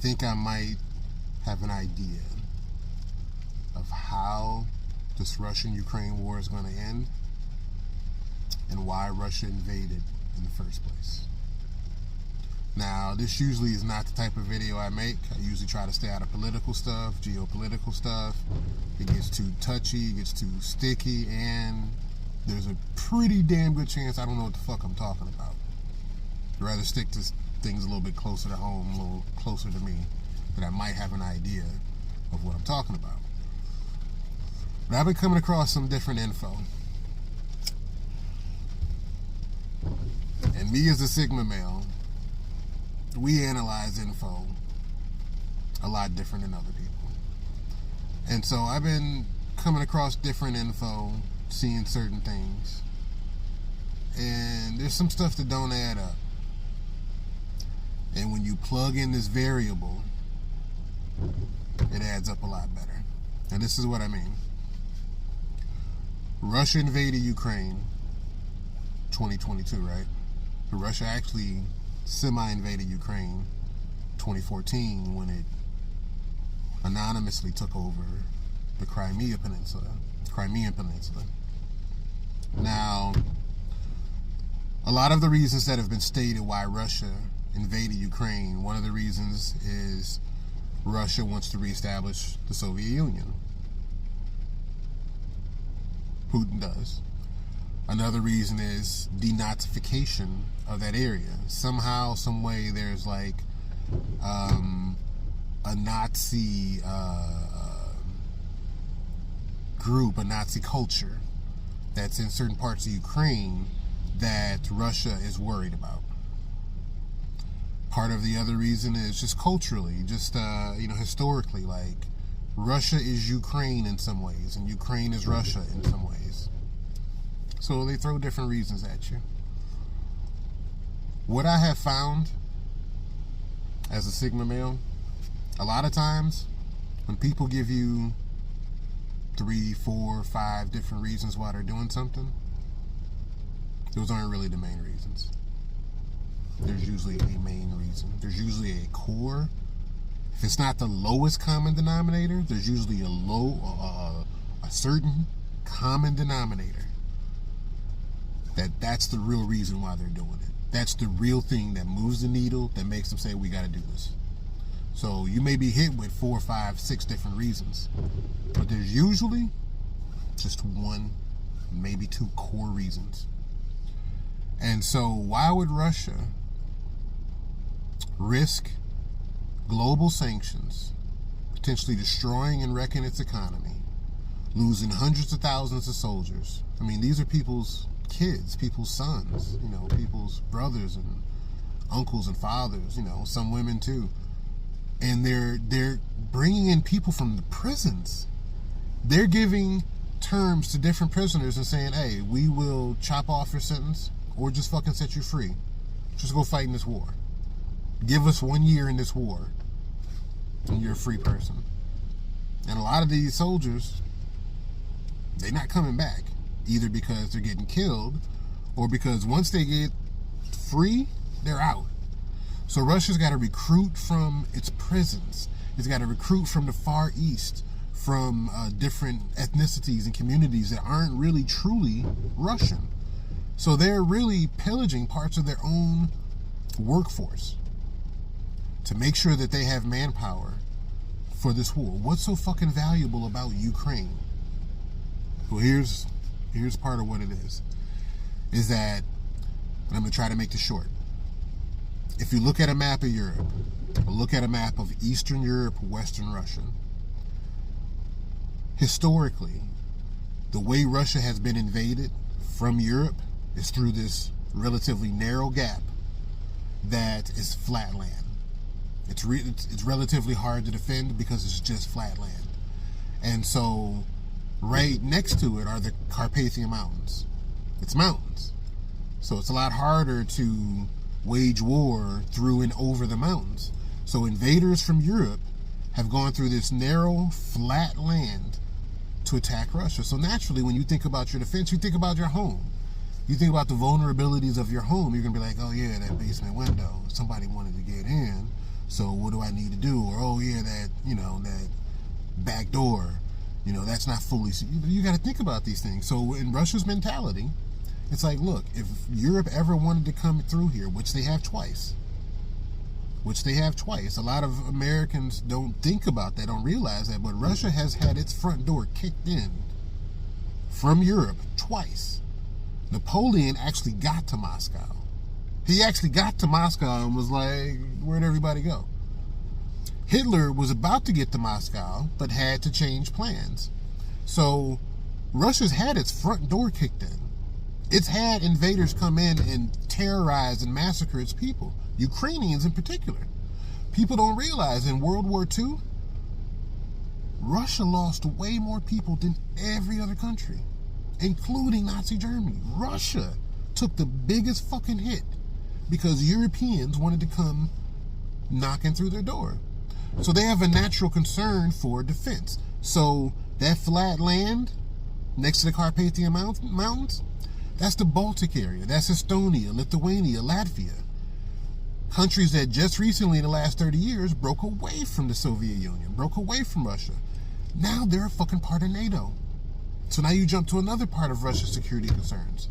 think I might have an idea of how this Russian-Ukraine war is going to end and why Russia invaded in the first place. Now, this usually is not the type of video I make. I usually try to stay out of political stuff, geopolitical stuff. It gets too touchy, it gets too sticky, and there's a pretty damn good chance I don't know what the fuck I'm talking about. I'd rather stick to things a little bit closer to home, a little closer to me, that I might have an idea of what I'm talking about. But I've been coming across some different info. And me as a Sigma male, we analyze info a lot different than other people. And so I've been coming across different info, seeing certain things. And there's some stuff that don't add up. And when you plug in this variable, it adds up a lot better. And this is what I mean. Russia invaded Ukraine 2022, right? But Russia actually semi-invaded Ukraine 2014 when it anonymously took over the Crimean Peninsula. Now, a lot of the reasons that have been stated why Russia invaded Ukraine, one of the reasons is Russia wants to reestablish the Soviet Union. Putin does. Another reason is denazification of that area. Somehow, some way, there's like a Nazi group, a Nazi culture that's in certain parts of Ukraine that Russia is worried about. Part of the other reason is just culturally, just historically, like Russia is Ukraine in some ways, and Ukraine is Russia in some ways. So they throw different reasons at you. What I have found as a Sigma male, a lot of times when people give you 3, 4, 5 different reasons why they're doing something, those aren't really the main reasons. There's usually a main reason. There's usually a core. If it's not the lowest common denominator, there's usually a certain common denominator. That's the real reason why they're doing it. That's the real thing that moves the needle, that makes them say, we got to do this. So you may be hit with 4, 5, 6 different reasons, but there's usually just 1, maybe 2 core reasons. And so why would Russia risk global sanctions, potentially destroying and wrecking its economy, losing hundreds of thousands of soldiers? I mean, these are people's kids, people's sons, people's brothers and uncles and fathers, some women too. And they're bringing in people from the prisons. They're giving terms to different prisoners and saying, hey, we will chop off your sentence or just fucking set you free. Just go fight in this war. Give us 1 year in this war and you're a free person. And a lot of these soldiers, they're not coming back, either because they're getting killed or because once they get free, they're out. So Russia's got to recruit from its prisons. It's got to recruit from the Far East, from different ethnicities and communities that aren't really truly Russian. So they're really pillaging parts of their own workforce to make sure that they have manpower for this war. What's so fucking valuable about Ukraine? Well, here's part of what it is that, and I'm going to try to make this short. If you look at a map of Europe, or look at a map of Eastern Europe, Western Russia, historically, the way Russia has been invaded from Europe is through this relatively narrow gap that is flat land. It's relatively hard to defend because it's just flat land. And so right next to it are the Carpathian Mountains. It's mountains. So it's a lot harder to wage war through and over the mountains. So invaders from Europe have gone through this narrow, flat land to attack Russia. So naturally, when you think about your defense, you think about your home. You think about the vulnerabilities of your home. You're going to be like, oh yeah, that basement window, somebody wanted to get in. So what do I need to do? Or, oh yeah, that, that back door, that's not fully. You got to think about these things. So in Russia's mentality, it's like, look, if Europe ever wanted to come through here, which they have twice, a lot of Americans don't think about that, don't realize that, but Russia has had its front door kicked in from Europe twice. Napoleon actually got to Moscow. He actually got to Moscow and was like, where'd everybody go? Hitler was about to get to Moscow, but had to change plans. So Russia's had its front door kicked in. It's had invaders come in and terrorize and massacre its people, Ukrainians in particular. People don't realize in World War II, Russia lost way more people than every other country, including Nazi Germany. Russia took the biggest fucking hit because Europeans wanted to come knocking through their door. So they have a natural concern for defense. So that flat land next to the Carpathian Mountains, that's the Baltic area. That's Estonia, Lithuania, Latvia. Countries that just recently in the last 30 years broke away from the Soviet Union, broke away from Russia. Now they're a fucking part of NATO. So now you jump to another part of Russia's security concerns.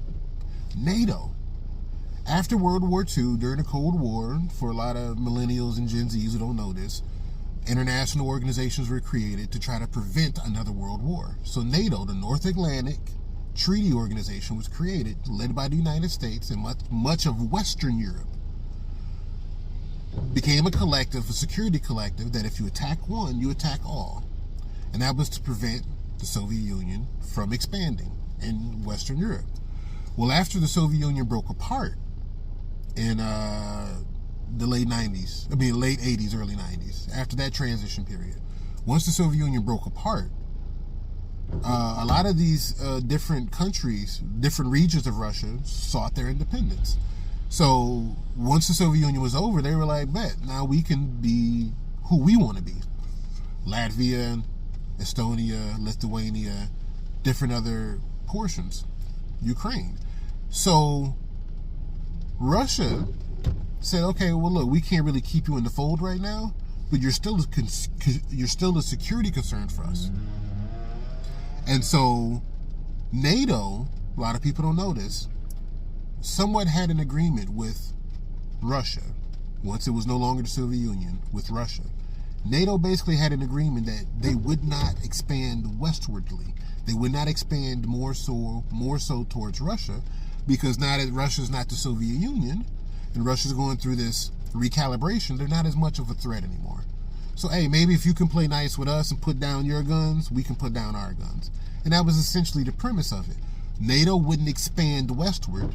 NATO. After World War II, during the Cold War, for a lot of millennials and Gen Zs who don't know this, international organizations were created to try to prevent another world war. So NATO, the North Atlantic Treaty Organization, was created, led by the United States and much of Western Europe. Became a collective, a security collective, that if you attack one, you attack all. And that was to prevent the Soviet Union from expanding in Western Europe. Well, after the Soviet Union broke apart in the late 80s, early 90s, after that transition period, once the Soviet Union broke apart, a lot of these different countries, different regions of Russia sought their independence. So once the Soviet Union was over, they were like, bet, now we can be who we want to be. Latvia, Estonia, Lithuania, different other portions, Ukraine. So Russia said, okay, well, look, we can't really keep you in the fold right now, but you're still a security concern for us. And so NATO, a lot of people don't know this, somewhat had an agreement with Russia. Once it was no longer the Soviet Union, with Russia, NATO basically had an agreement that they would not expand westwardly. They would not expand more so towards Russia, because now that Russia's not the Soviet Union and Russia's going through this recalibration, they're not as much of a threat anymore. So, hey, maybe if you can play nice with us and put down your guns, we can put down our guns. And that was essentially the premise of it. NATO wouldn't expand westward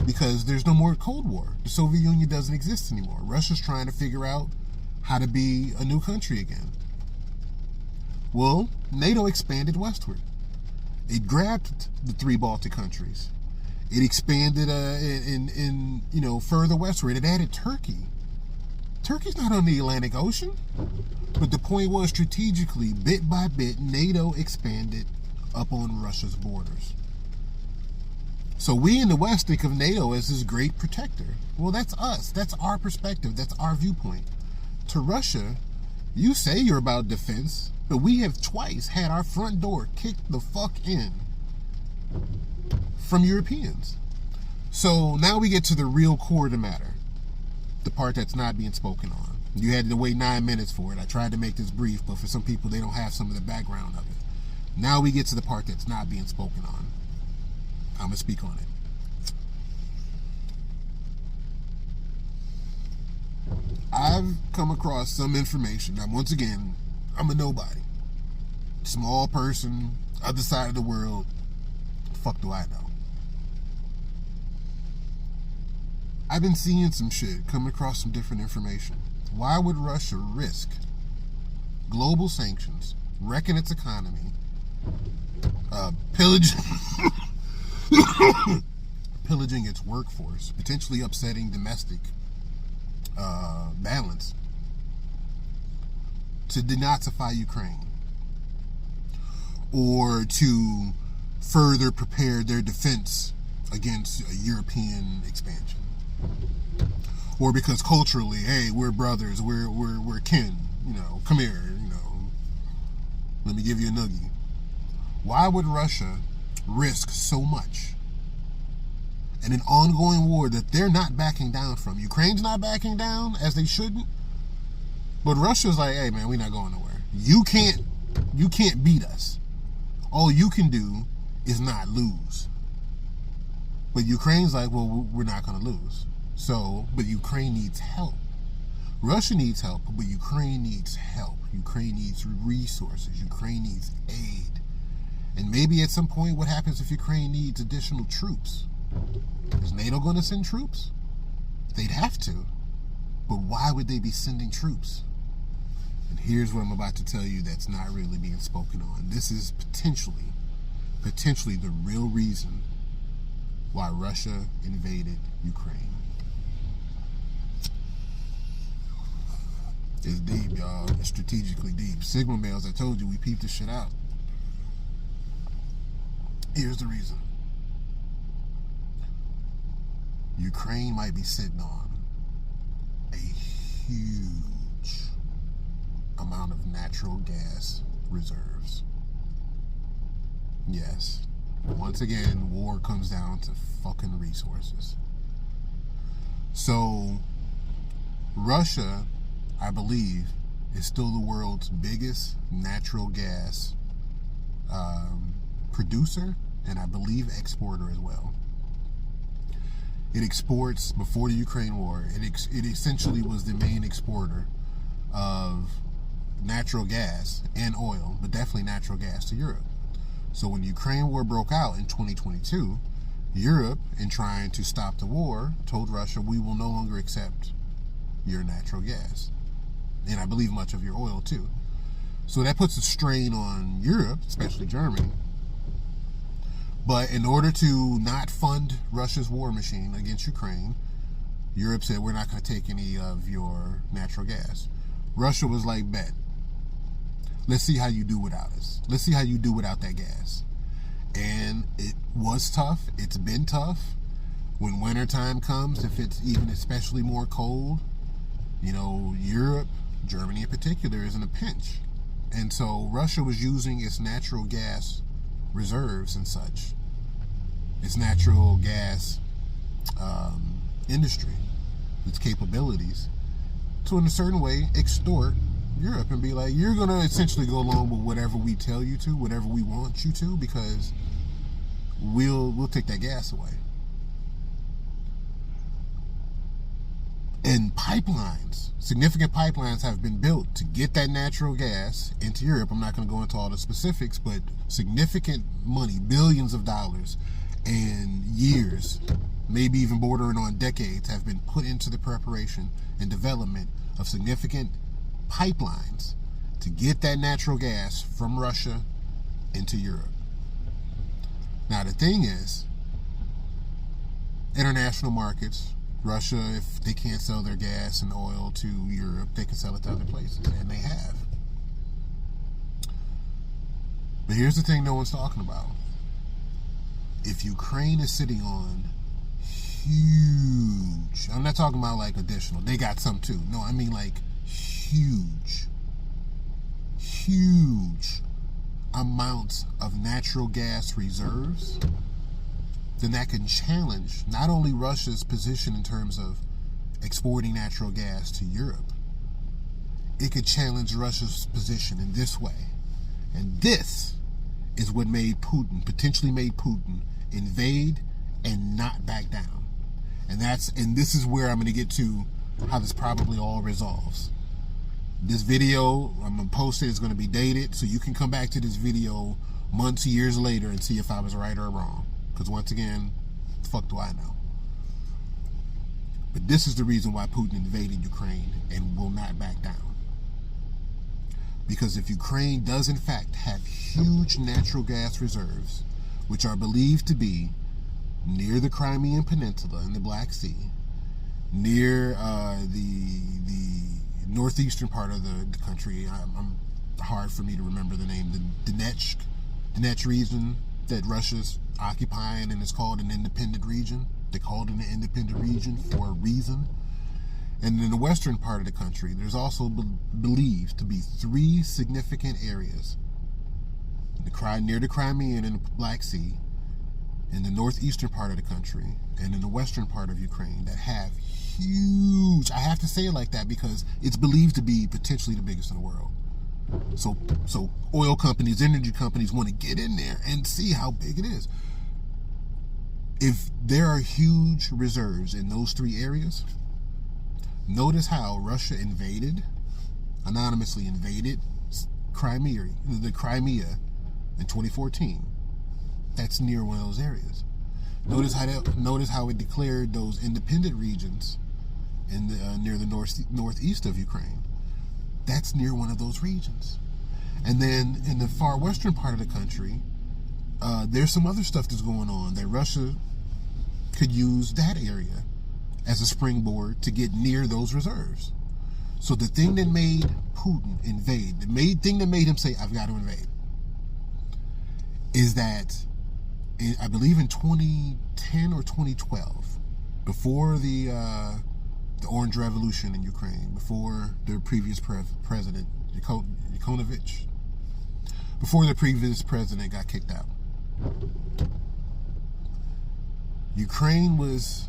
because there's no more Cold War. The Soviet Union doesn't exist anymore. Russia's trying to figure out how to be a new country again. Well, NATO expanded westward. It grabbed the 3 Baltic countries. It expanded in further westward. It added Turkey. Turkey's not on the Atlantic Ocean. But the point was, strategically, bit by bit, NATO expanded up on Russia's borders. So we in the West think of NATO as this great protector. Well, that's us. That's our perspective. That's our viewpoint. To Russia, you say you're about defense, but we have twice had our front door kicked the fuck in from Europeans. So now we get to the real core of the matter, the part that's not being spoken on. You had to wait 9 minutes for it. I tried to make this brief, but for some people, they don't have some of the background of it. Now we get to the part that's not being spoken on. I'm going to speak on it. I've come across some information. Now, once again, I'm a nobody. Small person, other side of the world. Fuck do I know? I've been seeing some shit, coming across some different information. Why would Russia risk global sanctions, wrecking its economy, pillaging its workforce, potentially upsetting domestic balance, to denazify Ukraine, or to further prepare their defense against a European expansion? or because culturally, hey, we're brothers, we're kin, come here, let me give you a noogie. Why would Russia risk so much in an ongoing war that they're not backing down from? Ukraine's not backing down, as they shouldn't, but Russia's like, hey man, we're not going nowhere. You can't beat us. All you can do is not lose. But Ukraine's like, well, we're not going to lose. So, but Ukraine needs help. Russia needs help, but Ukraine needs help. Ukraine needs resources. Ukraine needs aid. And maybe at some point, what happens if Ukraine needs additional troops? Is NATO going to send troops? They'd have to. But why would they be sending troops? And here's what I'm about to tell you that's not really being spoken on. This is potentially the real reason why Russia invaded Ukraine. It's deep, y'all. It's strategically deep. Sigma males, I told you, we peeped this shit out. Here's the reason. Ukraine might be sitting on a huge amount of natural gas reserves. Yes. Once again, war comes down to fucking resources. So, Russia, I believe, is still the world's biggest natural gas producer, and I believe exporter as well. It exports, before the Ukraine war, it essentially was the main exporter of natural gas and oil, but definitely natural gas to Europe. So when the Ukraine war broke out in 2022, Europe, in trying to stop the war, told Russia, we will no longer accept your natural gas. And I believe much of your oil too. So that puts a strain on Europe, especially Germany. But in order to not fund Russia's war machine against Ukraine, Europe said, we're not going to take any of your natural gas. Russia was like, bet. Let's see how you do without us. Let's see how you do without that gas. And it was tough. It's been tough. When wintertime comes, if it's even especially more cold, Europe, Germany in particular, is in a pinch. And so Russia was using its natural gas reserves and such, its natural gas industry, its capabilities, to in a certain way extort Europe and be like, you're going to essentially go along with whatever we tell you to, whatever we want you to, because we'll take that gas away. And pipelines, significant pipelines have been built to get that natural gas into Europe. I'm not going to go into all the specifics, but significant money, billions of dollars, and years, maybe even bordering on decades, have been put into the preparation and development of significant pipelines to get that natural gas from Russia into Europe. Now the thing is, international markets, Russia, if they can't sell their gas and oil to Europe, they can sell it to other places, and they have. But here's the thing no one's talking about. If Ukraine is sitting on huge, I'm not talking about like additional, they got some too. No, I mean like huge amounts of natural gas reserves, then that can challenge not only Russia's position in terms of exporting natural gas to Europe, it could challenge Russia's position in this way. And this is what potentially made Putin invade and not back down. And this is where I'm going to get to how this probably all resolves. This video, I'm going to post it, it's going to be dated, so you can come back to this video months, years later and see if I was right or wrong. Because once again, the fuck do I know? But this is the reason why Putin invaded Ukraine and will not back down. Because if Ukraine does in fact have huge natural gas reserves, which are believed to be near the Crimean Peninsula in the Black Sea, near the northeastern part of the country, I'm hard for me to remember the name, the Donetsk region that Russia's occupying, and it's called an independent region. They called it an independent region for a reason. And in the western part of the country, there's also believed to be 3 significant areas near the Crimea and in the Black Sea, in the northeastern part of the country, and in the western part of Ukraine that have huge, I have to say it like that because it's believed to be potentially the biggest in the world. So oil companies, energy companies want to get in there and see how big it is. If there are huge reserves in those 3 areas, notice how Russia anonymously invaded the Crimea in 2014. That's near one of those areas. Notice how it declared those independent regions near the northeast of Ukraine. That's near one of those regions. And then in the far western part of the country, there's some other stuff that's going on that Russia could use that area as a springboard to get near those reserves. So the thing that made Putin invade, the thing that made him say, I've got to invade, is that, I believe in 2010 or 2012, before the Orange Revolution in Ukraine, before the previous president, Yanukovych, before the previous president got kicked out, Ukraine was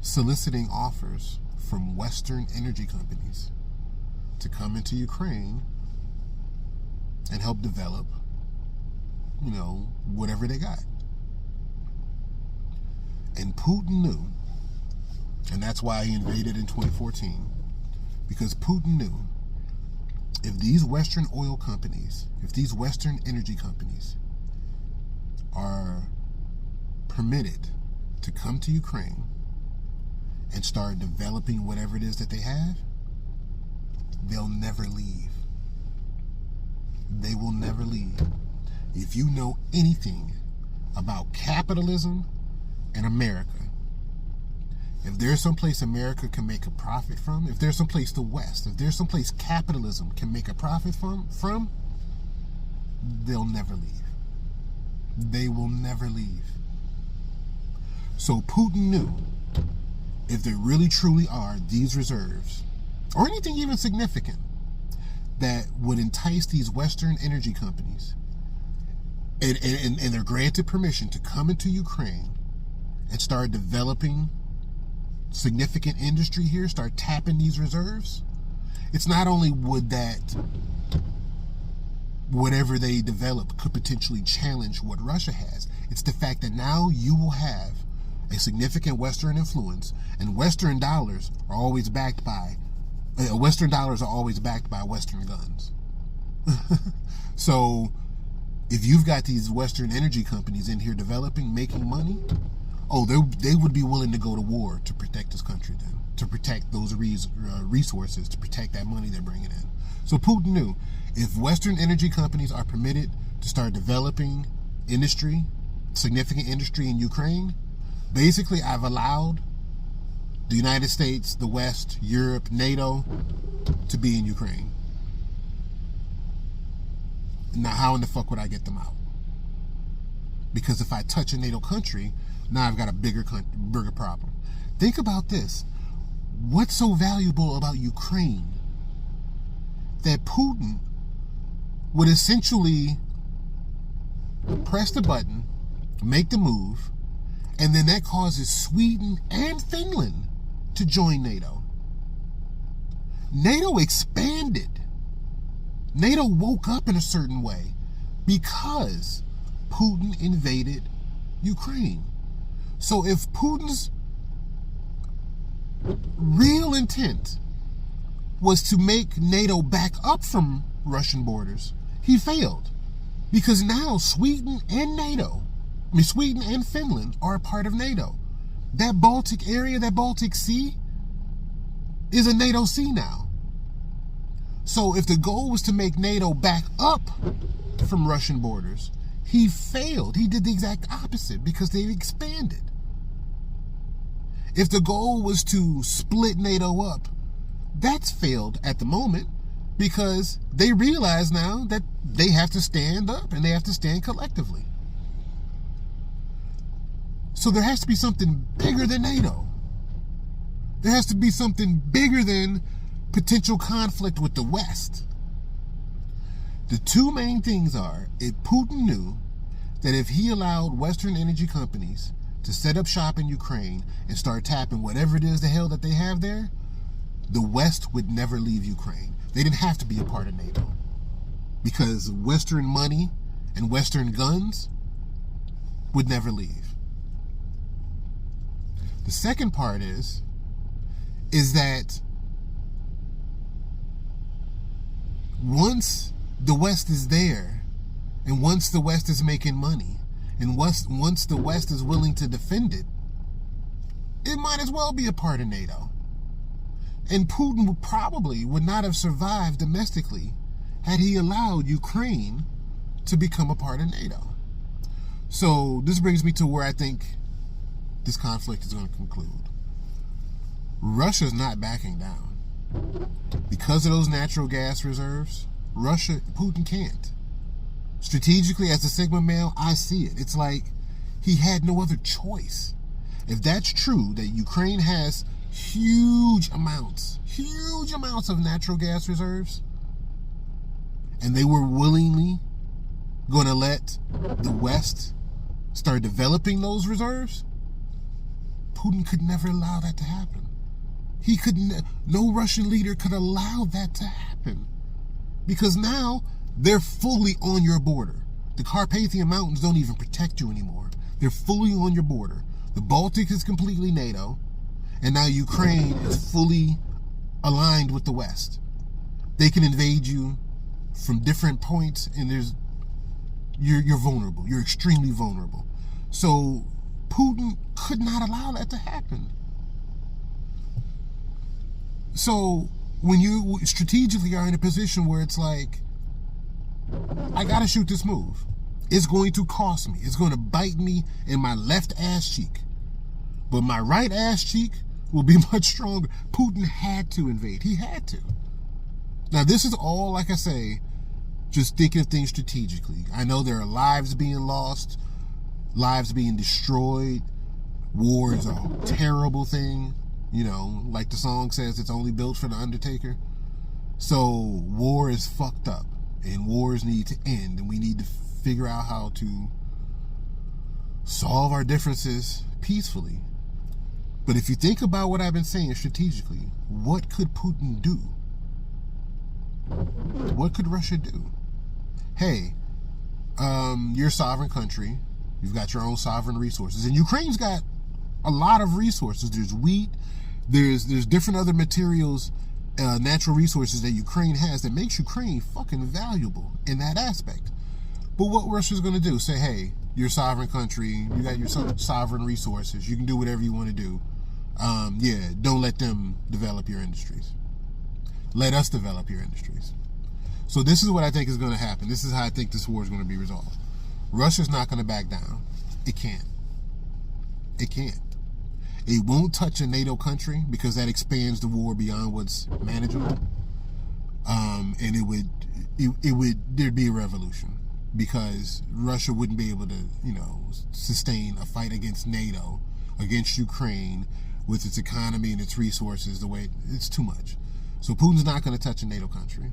soliciting offers from Western energy companies to come into Ukraine and help develop, whatever they got. And Putin knew, and that's why he invaded in 2014, because Putin knew if these Western oil companies, if these Western energy companies are permitted to come to Ukraine and start developing whatever it is that they have, they'll never leave. They will never leave. If you know anything about capitalism and America, if there's some place America can make a profit from, if there's some place the West, if there's some place capitalism can make a profit from, they'll never leave. They will never leave. So Putin knew if there really truly are these reserves, or anything even significant, that would entice these Western energy companies, and they're granted permission to come into Ukraine and start developing significant industry here, start tapping these reserves, it's not only would that whatever they develop could potentially challenge what Russia has, it's the fact that now you will have a significant Western influence, and Western dollars are always backed by Western guns. So if you've got these Western energy companies in here developing, making money, they would be willing to go to war to protect this country then, to protect those resources, to protect that money they're bringing in. So Putin knew if Western energy companies are permitted to start developing industry, significant industry in Ukraine, basically I've allowed the United States, the West, Europe, NATO to be in Ukraine. Now how in the fuck would I get them out? Because if I touch a NATO country, now I've got a bigger problem. Think about this. What's so valuable about Ukraine that Putin would essentially press the button, make the move, and then that causes Sweden and Finland to join NATO? NATO expanded. NATO woke up in a certain way because Putin invaded Ukraine. So if Putin's real intent was to make NATO back up from Russian borders, he failed. Because now Sweden and Finland are a part of NATO. That Baltic area, that Baltic Sea, is a NATO sea now. So if the goal was to make NATO back up from Russian borders, he failed. He did the exact opposite because they expanded. If the goal was to split NATO up, that's failed at the moment because they realize now that they have to stand up and they have to stand collectively. So there has to be something bigger than NATO. There has to be something bigger than potential conflict with the West. The two main things are, if Putin knew that if he allowed Western energy companies to set up shop in Ukraine and start tapping whatever it is the hell that they have there, the West would never leave Ukraine. They didn't have to be a part of NATO. Because Western money and Western guns would never leave. The second part is that once the West is there, and once the West is making money, and once the West is willing to defend it, it might as well be a part of NATO. And Putin would not have survived domestically had he allowed Ukraine to become a part of NATO. So this brings me to where I think this conflict is going to conclude. Russia's not backing down. Because of those natural gas reserves, Putin can't. Strategically, as a Sigma male, I see it. It's like he had no other choice. If that's true, that Ukraine has huge amounts of natural gas reserves, and they were willingly going to let the West start developing those reserves, Putin could never allow that to happen. He could, no Russian leader could allow that to happen. Because now they're fully on your border. The Carpathian Mountains don't even protect you anymore. They're fully on your border. The Baltic is completely NATO, and now Ukraine is fully aligned with the West. They can invade you from different points, and you're vulnerable. You're extremely vulnerable. So Putin could not allow that to happen. So when you strategically are in a position where it's like, I gotta shoot this move. It's going to cost me. It's going to bite me in my left ass cheek. But my right ass cheek will be much stronger. Putin had to invade. He had to. Now, this is all, like I say, just thinking of things strategically. I know there are lives being lost, lives being destroyed. War is a terrible thing. You know, like the song says, it's only built for the Undertaker. So war is fucked up, and wars need to end, and we need to figure out how to solve our differences peacefully. But if you think about what I've been saying strategically, what could Putin do? What could Russia do? Hey, you're a sovereign country. You've got your own sovereign resources. And Ukraine's got a lot of resources. There's wheat. There's different other materials, natural resources that Ukraine has that makes Ukraine fucking valuable in that aspect. But what Russia's going to do? Say, hey, you're a sovereign country. You got your sovereign resources. You can do whatever you want to do. Yeah, don't let them develop your industries. Let us develop your industries. So this is what I think is going to happen. This is how I think this war is going to be resolved. Russia's not going to back down. It can't. It can't. It won't touch a NATO country because that expands the war beyond what's manageable. And there'd be a revolution because Russia wouldn't be able to, sustain a fight against NATO, against Ukraine, with its economy and its resources the way it's too much. So Putin's not going to touch a NATO country,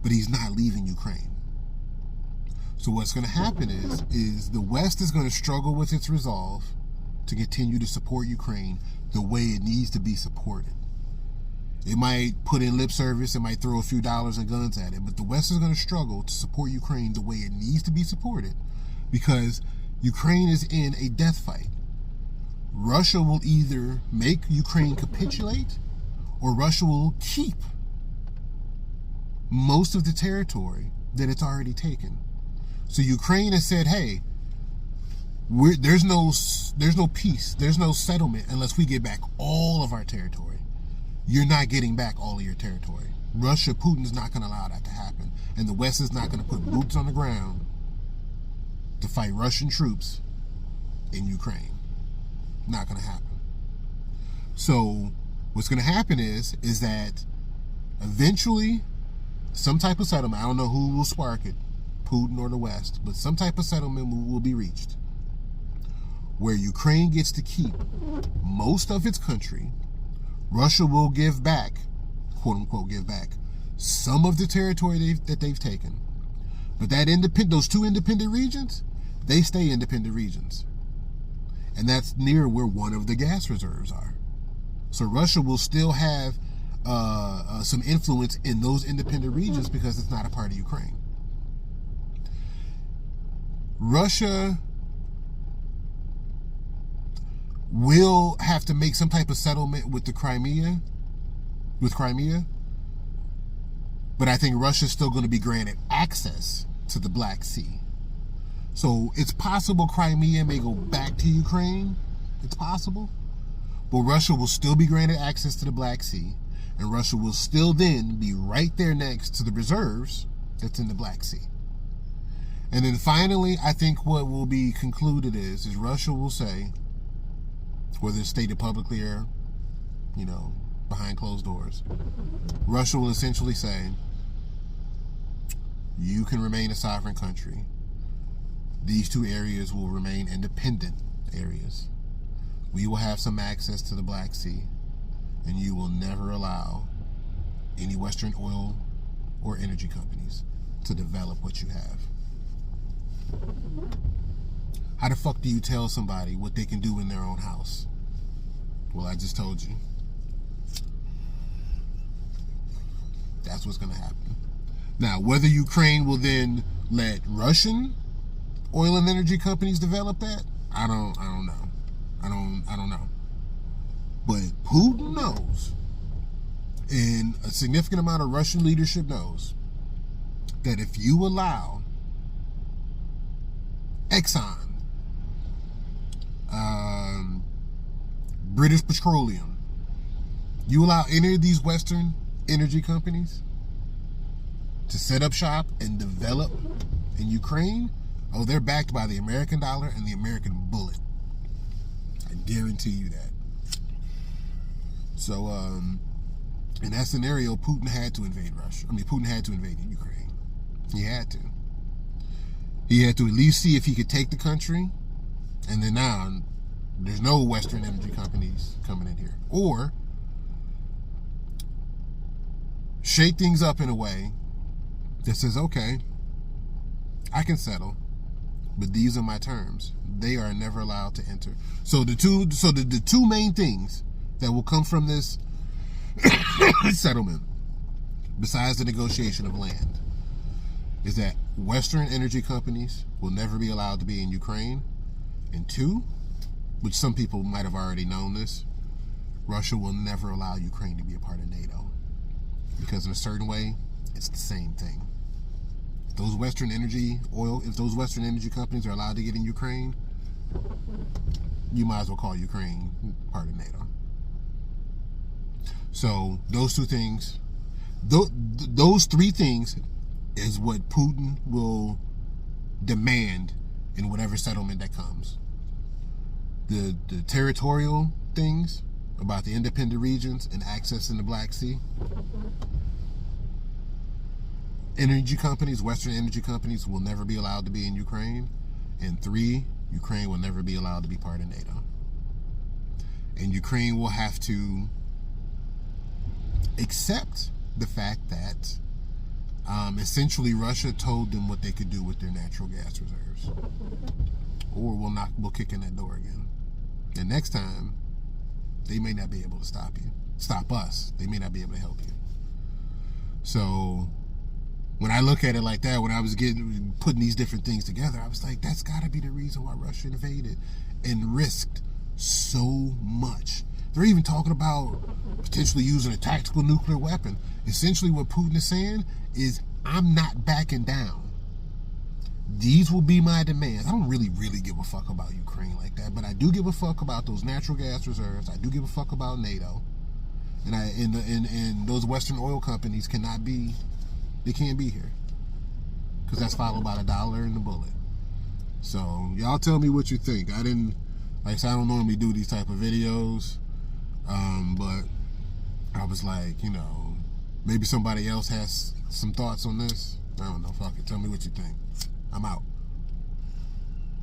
but he's not leaving Ukraine. So what's going to happen is the West is going to struggle with its resolve to continue to support Ukraine the way it needs to be supported. It might put in lip service, it might throw a few dollars and guns at it, but the West is going to struggle to support Ukraine the way it needs to be supported because Ukraine is in a death fight. Russia will either make Ukraine capitulate or Russia will keep most of the territory that it's already taken. So Ukraine has said, hey, there's no peace, there's no settlement unless we get back all of our territory. You're not getting back all of your territory. Putin's not going to allow that to happen. And the West is not going to put boots on the ground to fight Russian troops in Ukraine. Not going to happen. So what's going to happen is that eventually some type of settlement, I don't know who will spark it, Putin or the West, but some type of settlement will be reached where Ukraine gets to keep most of its country, Russia will give back, quote unquote, give back some of the territory that they've taken. But those two independent regions, they stay independent regions. And that's near where one of the gas reserves are. So Russia will still have some influence in those independent regions because it's not a part of Ukraine. Russia will have to make some type of settlement with Crimea, but I think Russia's still going to be granted access to the Black Sea. So it's possible Crimea may go back to Ukraine. It's possible. But Russia will still be granted access to the Black Sea, and Russia will still then be right there next to the reserves that's in the Black Sea. And then finally, I think what will be concluded is Russia will say, whether it's stated publicly or, behind closed doors, Russia will essentially say, you can remain a sovereign country. These two areas will remain independent areas. We will have some access to the Black Sea, and you will never allow any Western oil or energy companies to develop what you have. How the fuck do you tell somebody what they can do in their own house? Well, I just told you. That's what's going to happen. Now, whether Ukraine will then let Russian oil and energy companies develop that, I don't know. I don't know. But Putin knows, and a significant amount of Russian leadership knows, that if you allow Exxon, British Petroleum, you allow any of these Western energy companies to set up shop and develop in Ukraine, oh, they're backed by the American dollar and the American bullet. I guarantee you that. So, in that scenario, Putin had to invade Russia. Putin had to invade Ukraine. He had to. He had to at least see if he could take the country, and then now there's no Western energy companies coming in here. Or shake things up in a way that says, okay, I can settle, but these are my terms. They are never allowed to enter. So the two main things that will come from this settlement, besides the negotiation of land, is that Western energy companies will never be allowed to be in Ukraine. And two, which some people might have already known this, Russia will never allow Ukraine to be a part of NATO. Because in a certain way, it's the same thing. If those Western energy companies are allowed to get in Ukraine, you might as well call Ukraine part of NATO. So those two things, those three things is what Putin will demand in whatever settlement that comes. The territorial things about the independent regions and access in the Black Sea. Energy companies, Western energy companies, will never be allowed to be in Ukraine. And three, Ukraine will never be allowed to be part of NATO. And Ukraine will have to accept the fact that essentially Russia told them what they could do with their natural gas reserves. Or we'll kick in that door again. And next time, they may not be able to stop us. They may not be able to help you. So when I look at it like that, when I was putting these different things together, I was like, that's got to be the reason why Russia invaded and risked so much. They're even talking about potentially using a tactical nuclear weapon. Essentially what Putin is saying is, I'm not backing down. These will be my demands. I don't really give a fuck about Ukraine like that, but I do give a fuck about those natural gas reserves. I do give a fuck about NATO. And those Western oil companies can't be here. Because that's followed by the dollar and the bullet. So y'all tell me what you think. I don't normally do these type of videos. But I was like, maybe somebody else has some thoughts on this. I don't know, fuck it. Tell me what you think. I'm out.